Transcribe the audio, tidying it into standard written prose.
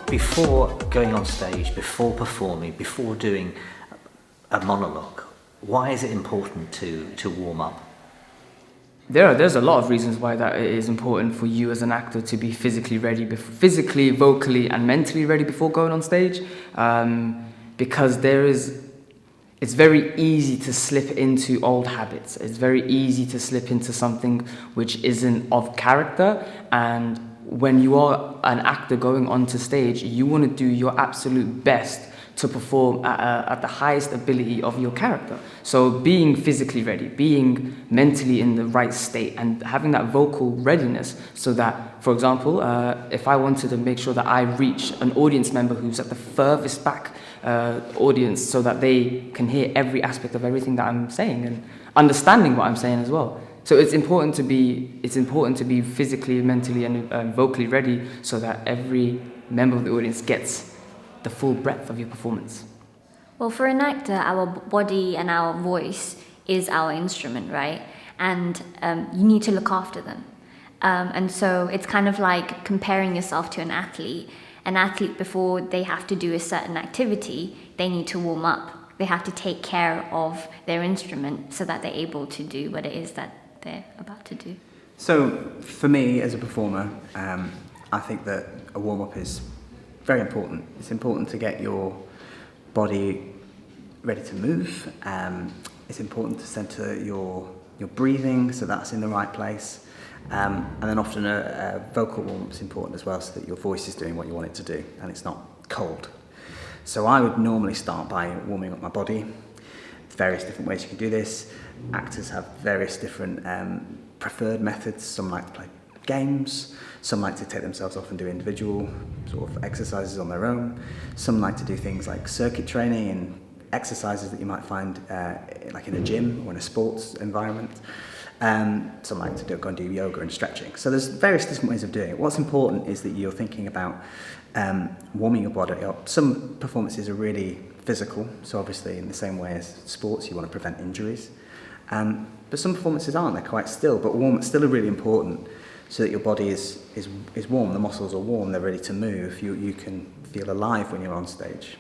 Before going on stage, before performing, before doing a monologue, why is it important to warm up? There's a lot of reasons why that it is important for you as an actor to be physically ready, physically, vocally, and mentally ready before going on stage, because it's very easy to slip into old habits. It's very easy to slip into something which isn't of character, and when you are an actor going onto stage, you want to do your absolute best to perform at the highest ability of your character. So being physically ready, being mentally in the right state, and having that vocal readiness so that, for example, if I wanted to make sure that I reach an audience member who's at the furthest back audience so that they can hear every aspect of everything that I'm saying and understanding what I'm saying as well. So it's important to be physically, mentally, and vocally ready so that every member of the audience gets the full breadth of your performance. Well, for an actor, our body and our voice is our instrument, right? And you need to look after them. And so it's kind of like comparing yourself to an athlete. An athlete, before they have to do a certain activity, they need to warm up. They have to take care of their instrument so that they're able to do what it is that they're about to do. So for me as a performer, I think that a warm-up is very important. It's important to get your body ready to move. It's important to center your breathing so that's in the right place. And then often a vocal warm-up is important as well so that your voice is doing what you want it to do and it's not cold. So I would normally start by warming up my body. Various different ways you can do this. Actors have various different preferred methods. Some like to play games, some like to take themselves off and do individual sort of exercises on their own. Some like to do things like circuit training and exercises that you might find like in a gym or in a sports environment. Some like to go and do yoga and stretching. So there's various different ways of doing it. What's important is that you're thinking about warming your body up. Some performances are really physical, so obviously in the same way as sports you want to prevent injuries. But some performances aren't, they're quite still, but warm still are really important so that your body is warm, the muscles are warm, they're ready to move, you can feel alive when you're on stage.